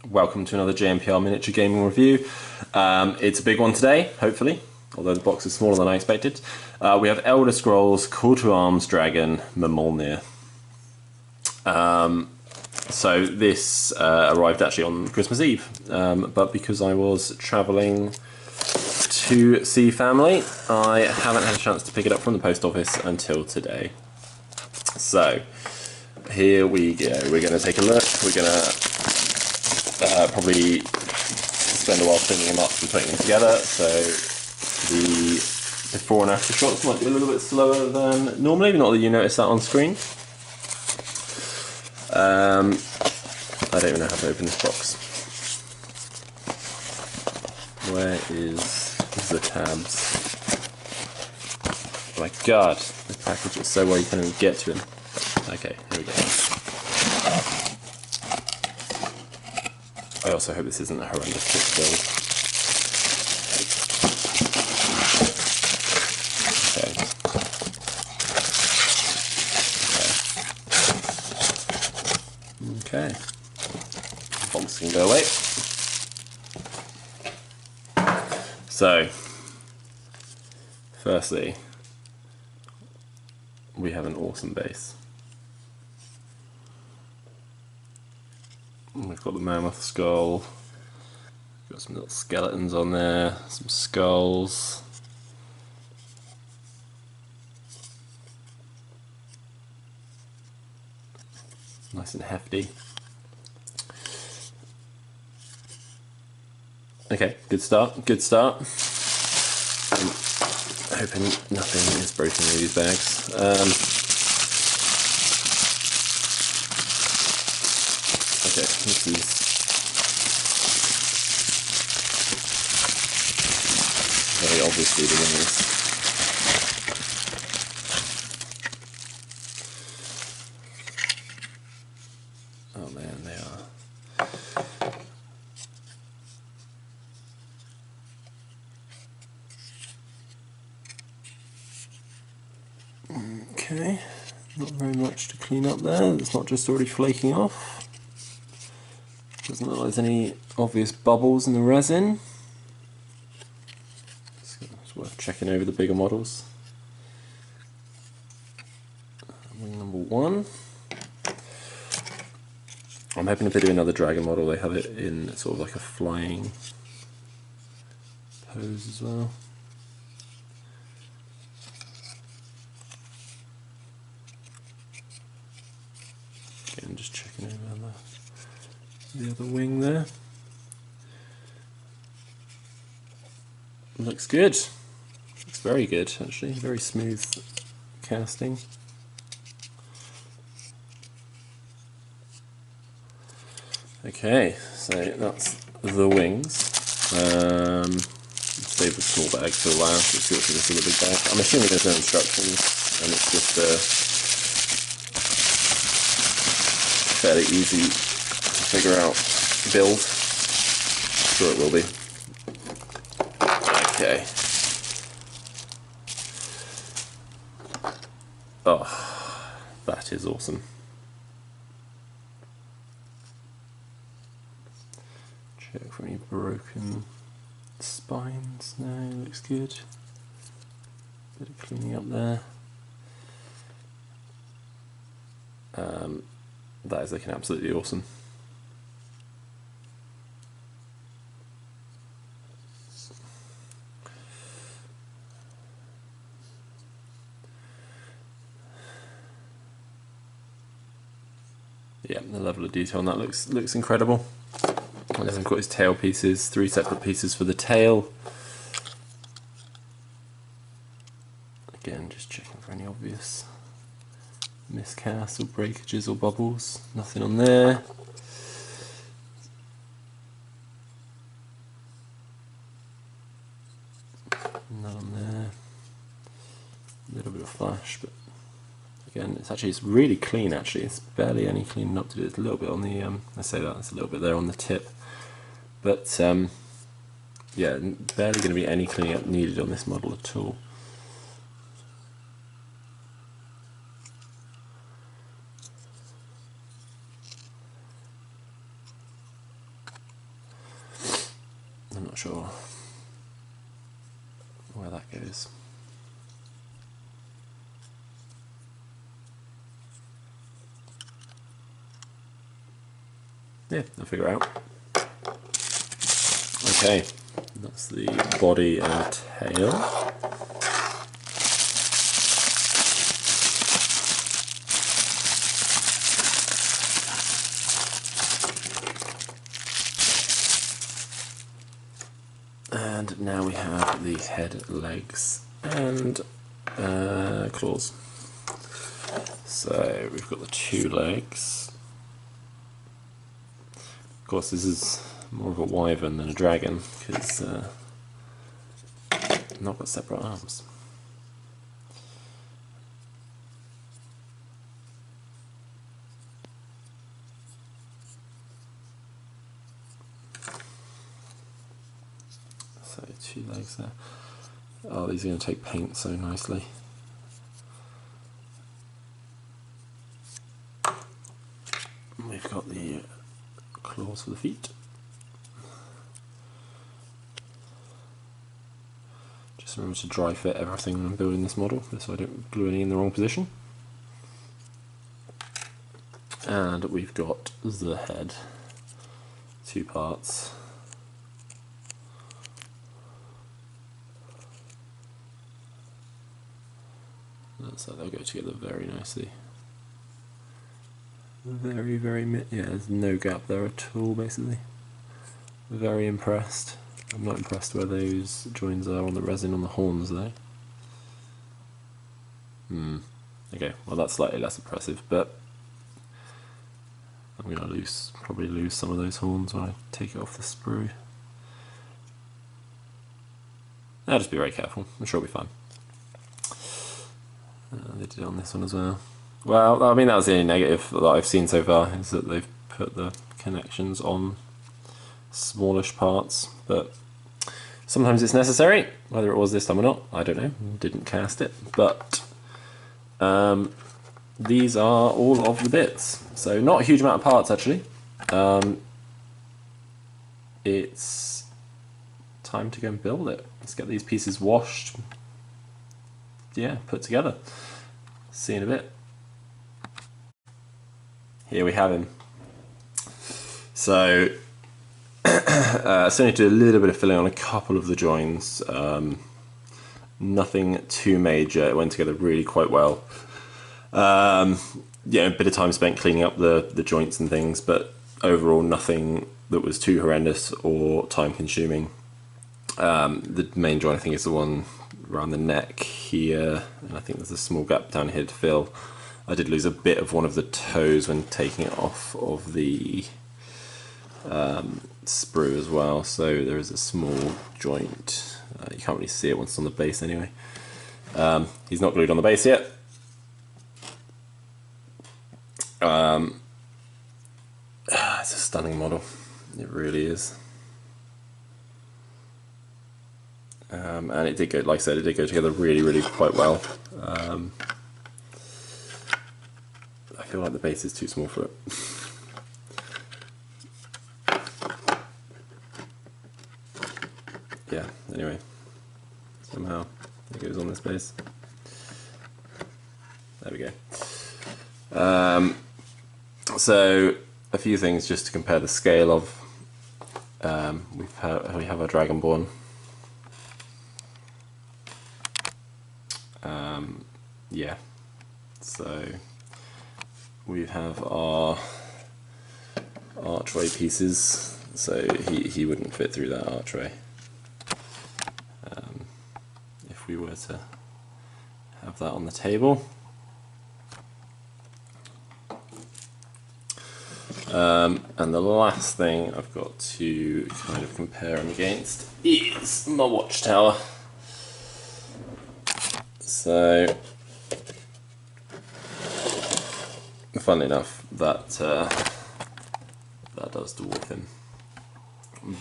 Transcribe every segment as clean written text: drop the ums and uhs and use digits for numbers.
Welcome to another JMPR miniature gaming review. It's a big one today, hopefully, although the box is smaller than I expected. We have Elder Scrolls Call to Arms Dragon Mirmulnir. So this arrived actually on Christmas Eve, but because I was travelling to see family, I haven't had a chance to pick it up from the post office until today. So here we go. We're going to take a look. We're going to probably spend a while cleaning them up and putting them together. So the before and after shots might be a little bit slower than normally, not that you notice that on screen. I don't even know how to open this box. Where is the tabs? Oh my god, this package is so well you can't even get to them. Okay, here we go. I also hope this isn't a horrendous trick build. Okay. Box can go away. So, firstly, we have an awesome base. We've got the mammoth skull, got some little skeletons on there, some skulls. Nice and hefty. Okay, good start, good start. I'm hoping nothing is broken in these bags. Okay, this is very obviously the winners. Oh man, they are. Okay, not very much to clean up there. It's not just already flaking off. Doesn't look like there's any obvious bubbles in the resin. It's worth checking over the bigger models. Wing number 1. I'm hoping if they do another dragon model, they have it in sort of like a flying pose as well. Again, just checking over the other wing there. Looks good. Looks very good, actually. Very smooth casting. Okay, so that's the wings. Save the small bag for last. Let's see what's in this other big bag. I'm assuming there's no instructions, and it's just a fairly easy to figure out build. Sure it will be. Okay. Oh, that is awesome. Check for any broken spines. No, looks good. Bit of cleaning up there. That is looking absolutely awesome. Yeah, the level of detail on that looks incredible. And then we've got his tail pieces, 3 separate pieces for the tail. Again, just checking for any obvious miscasts or breakages or bubbles. Nothing on there. None on there. A little bit of flash, but again, it's really clean. Actually, it's barely any cleaning up to do. It's a little bit on the I say that it's a little bit there on the tip, but yeah, barely going to be any cleaning up needed on this model at all. I'm not sure where that goes. Yeah, I'll figure it out. Okay, that's the body and tail. And now we have the head, legs, and claws. So we've got the 2 legs. Of course, this is more of a wyvern than a dragon because not got separate arms. So 2 legs there. Oh, these are going to take paint so nicely. We've got the claws for the feet. Just remember to dry fit everything when I'm building this model so I don't glue any in the wrong position. And we've got the head, 2 parts. So they'll go together very nicely. Very, yeah, there's no gap there at all basically. Very impressed. I'm not impressed where those joins are on the resin on the horns though. Okay, well that's slightly less impressive, but I'm going to probably lose some of those horns when I take it off the sprue. I'll just be very careful, I'm sure it'll be fine. They did it on this one as well. Well, I mean that was the only negative that I've seen so far, is that they've put the connections on smallish parts, but sometimes it's necessary. Whether it was this time or not, I don't know, didn't cast it, but these are all of the bits. So not a huge amount of parts actually. It's time to go and build it. Let's get these pieces washed, yeah, put together. See you in a bit. Here we have him. So still need to do a little bit of filling on a couple of the joins. Nothing too major. It went together really quite well. Yeah, a bit of time spent cleaning up the joints and things, but overall nothing that was too horrendous or time consuming. The main joint I think is the one around the neck here, and I think there's a small gap down here to fill. I did lose a bit of one of the toes when taking it off of the sprue as well, so there is a small joint. You can't really see it once it's on the base anyway. He's not glued on the base yet. It's a stunning model, it really is. And it did go, like I said, it did go together really quite well. I feel like the base is too small for it. Yeah, anyway, somehow it goes on this base. There we go. So a few things just to compare the scale of. We have our Dragonborn. Yeah, so we have our archway pieces, so he wouldn't fit through that archway. If we were to have that on the table. And the last thing I've got to kind of compare him against is my watchtower. So, funnily enough, that does dwarf him,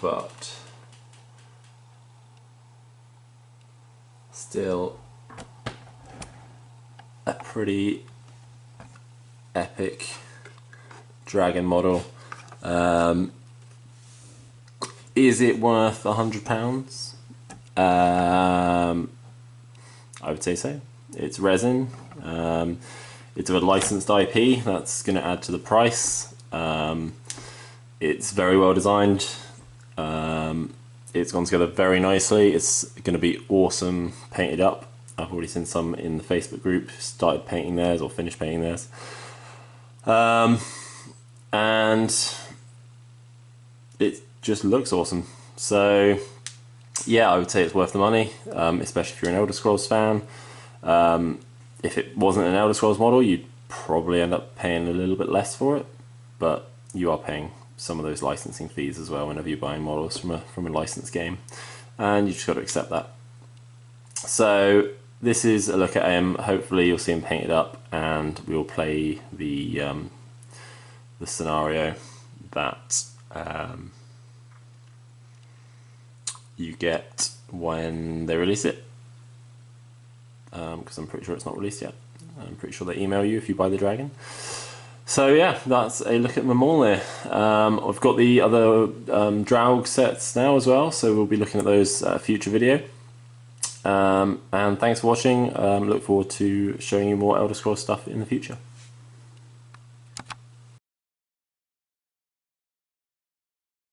but still a pretty epic dragon model. Is it worth £100? I would say so. It's resin. It's a licensed IP. That's going to add to the price. It's very well designed. It's gone together very nicely. It's going to be awesome painted up. I've already seen some in the Facebook group started painting theirs or finished painting theirs. And it just looks awesome. So yeah, I would say it's worth the money, especially if you're an Elder Scrolls fan. If it wasn't an Elder Scrolls model, you'd probably end up paying a little bit less for it, but you are paying some of those licensing fees as well whenever you're buying models from a licensed game, and you just got to accept that. So this is a look at him. Hopefully you'll see him painted up, and we'll play the scenario that you get when they release it, because I'm pretty sure it's not released yet. I'm pretty sure they email you if you buy the dragon. So yeah, that's a look at Mirmulnir. I've got the other Draug sets now as well, so we'll be looking at those future video. And thanks for watching. Look forward to showing you more Elder Scrolls stuff in the future.